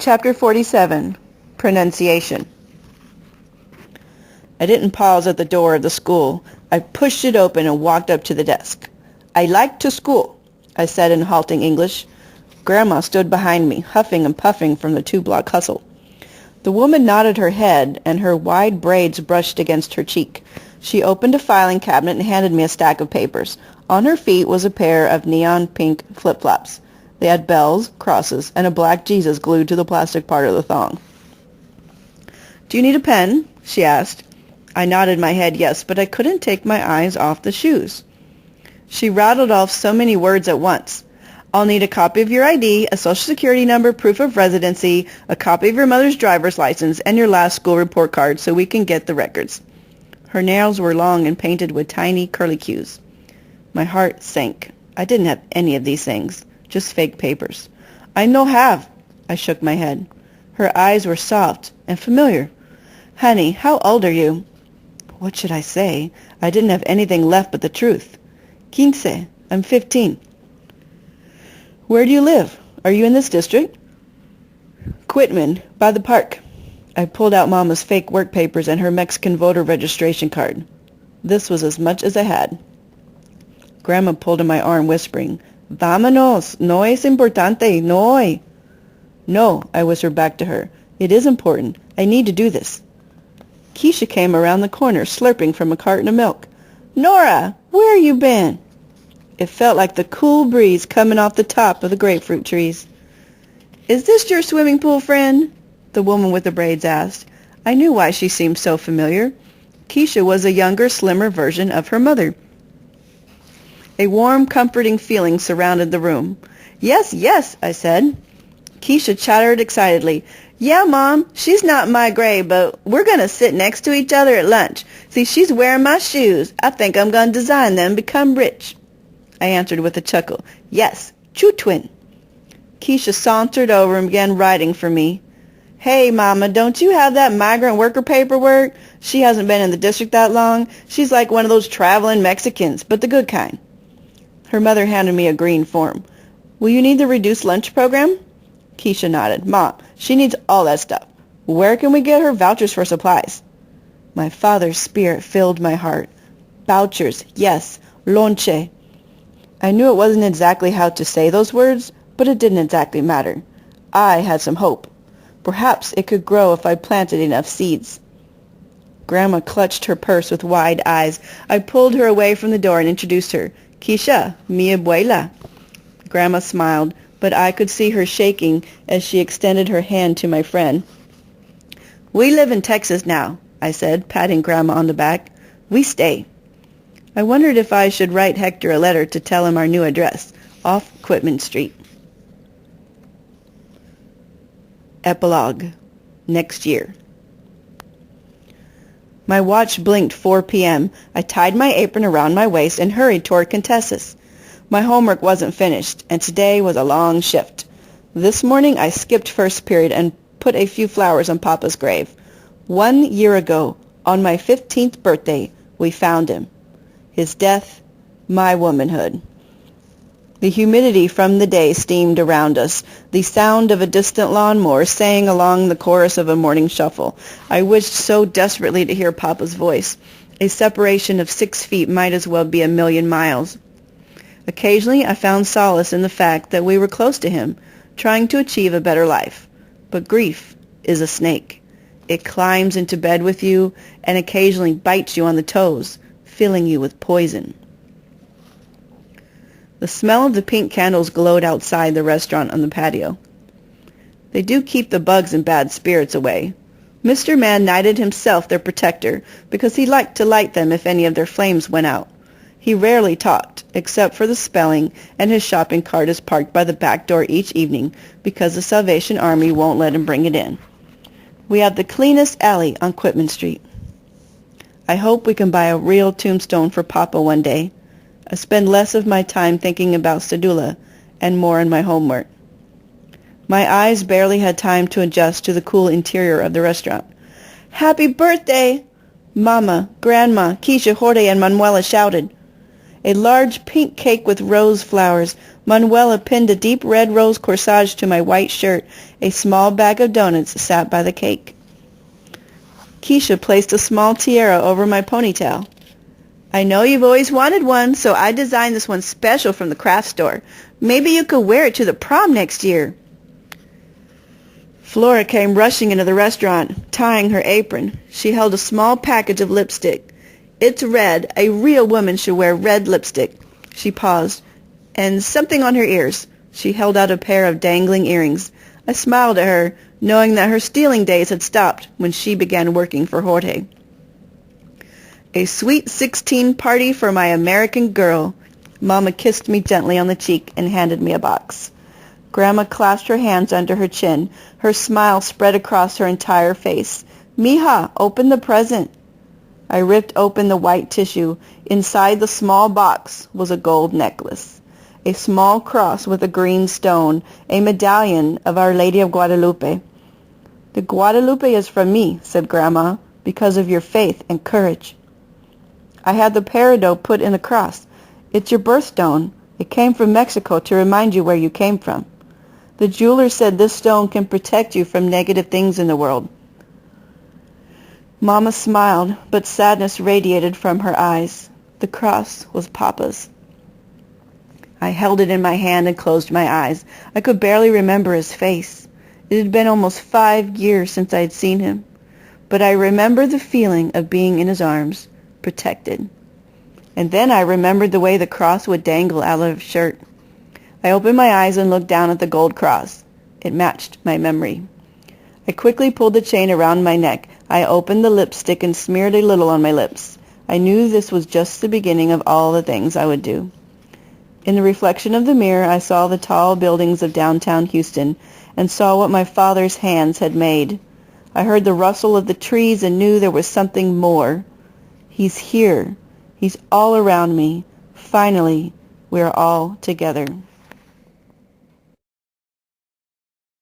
Chapter 47, Pronunciation. I didn't pause at the door of the school. I pushed it open and walked up to the desk. "I like to school," I said in halting English. Grandma stood behind me, huffing and puffing from the 2-block hustle. The woman nodded her head, and her wide braids brushed against her cheek. She opened a filing cabinet and handed me a stack of papers. On her feet was a pair of neon pink flip-flops. They had bells, crosses, and a black Jesus glued to the plastic part of the thong. "Do you need a pen?" she asked. I nodded my head yes, but I couldn't take my eyes off the shoes. She rattled off so many words at once. "I'll need a copy of your ID, a social security number, proof of residency, a copy of your mother's driver's license, and your last school report card so we can get the records." Her nails were long and painted with tiny curlicues. My heart sank. I didn't have any of these things. Just fake papers. "I no have." I shook my head. Her eyes were soft and familiar. "Honey, how old are you?" What should I say? I didn't have anything left but the truth. "15. I'm 15. "Where do you live? Are you in this district?" "Quitman, by the park." I pulled out Mama's fake work papers and her Mexican voter registration card. This was as much as I had. Grandma pulled on my arm, whispering, "Vámonos, no es importante, no." "No," I whispered back to her. "It is important. I need to do this." Keisha came around the corner, slurping from a carton of milk. "Nora, where you been?" It felt like the cool breeze coming off the top of the grapefruit trees. "Is this your swimming pool friend?" the woman with the braids asked. I knew why she seemed so familiar. Keisha was a younger, slimmer version of her mother. A warm, comforting feeling surrounded the room. "Yes, yes," I said. Keisha chattered excitedly. "Yeah, Mom, she's not my grade, but we're going to sit next to each other at lunch. See, she's wearing my shoes. I think I'm going to design them and become rich." I answered with a chuckle. "Yes, true twin." Keisha sauntered over and began writing for me. "Hey, Mama, don't you have that migrant worker paperwork? She hasn't been in the district that long. She's like one of those traveling Mexicans, but the good kind." Her mother handed me a green form. "Will you need the reduced lunch program?" Keisha nodded. "Ma, she needs all that stuff. Where can we get her vouchers for supplies?" My father's spirit filled my heart. Vouchers, yes, lonche. I knew it wasn't exactly how to say those words, but it didn't exactly matter. I had some hope. Perhaps it could grow if I planted enough seeds. Grandma clutched her purse with wide eyes. I pulled her away from the door and introduced her. "Keisha, mi abuela." Grandma smiled, but I could see her shaking as she extended her hand to my friend. "We live in Texas now," I said, patting Grandma on the back. "We stay." I wondered if I should write Hector a letter to tell him our new address, off Quitman Street. Epilogue. Next year. My watch blinked 4 p.m. I tied my apron around my waist and hurried toward Contessa's. My homework wasn't finished, and today was a long shift. This morning I skipped first period and put a few flowers on Papa's grave. 1 year ago, on my 15th birthday, we found him. His death, my womanhood. The humidity from the day steamed around us. The sound of a distant lawnmower sang along the chorus of a morning shuffle. I wished so desperately to hear Papa's voice. A separation of 6 feet might as well be a million miles. Occasionally I found solace in the fact that we were close to him, trying to achieve a better life. But grief is a snake. It climbs into bed with you and occasionally bites you on the toes, filling you with poison. The smell of the pink candles glowed outside the restaurant on the patio. They do keep the bugs and bad spirits away. Mr. Man knighted himself their protector because he liked to light them if any of their flames went out. He rarely talked, except for the spelling, and his shopping cart is parked by the back door each evening because the Salvation Army won't let him bring it in. We have the cleanest alley on Quitman Street. I hope we can buy a real tombstone for Papa one day. I spend less of my time thinking about Sedula and more on my homework. My eyes barely had time to adjust to the cool interior of the restaurant. "Happy birthday!" Mama, Grandma, Keisha, Jorge, and Manuela shouted. A large pink cake with rose flowers, Manuela pinned a deep red rose corsage to my white shirt. A small bag of donuts sat by the cake. Keisha placed a small tiara over my ponytail. I know you've always wanted one, so I designed this one special from the craft store. Maybe you could wear it to the prom next year. Flora came rushing into the restaurant, tying her apron. She held a small package of lipstick. It's red. A real woman should wear red lipstick. She paused. And something on her ears. She held out a pair of dangling earrings. I smiled at her, knowing that her stealing days had stopped when she began working for Jorge. A sweet 16 party for my American girl. Mama kissed me gently on the cheek and handed me a box. Grandma clasped her hands under her chin. Her smile spread across her entire face. Mija, open the present. I ripped open the white tissue. Inside the small box was a gold necklace, a small cross with a green stone, a medallion of Our Lady of Guadalupe. The Guadalupe is from me, said Grandma, because of your faith and courage. I had the peridot put in the cross. It's your birthstone. It came from Mexico to remind you where you came from. The jeweler said this stone can protect you from negative things in the world. Mama smiled, but sadness radiated from her eyes. The cross was Papa's. I held it in my hand and closed my eyes. I could barely remember his face. It had been almost 5 years since I had seen him, but I remember the feeling of being in his arms, protected. And then I remembered the way the cross would dangle out of his shirt. I opened my eyes and looked down at the gold cross. It matched my memory. I quickly pulled the chain around my neck. I opened the lipstick and smeared a little on my lips. I knew this was just the beginning of all the things I would do. In the reflection of the mirror, I saw the tall buildings of downtown Houston and saw what my father's hands had made. I heard the rustle of the trees and knew there was something more. He's here. He's all around me. Finally, we are all together.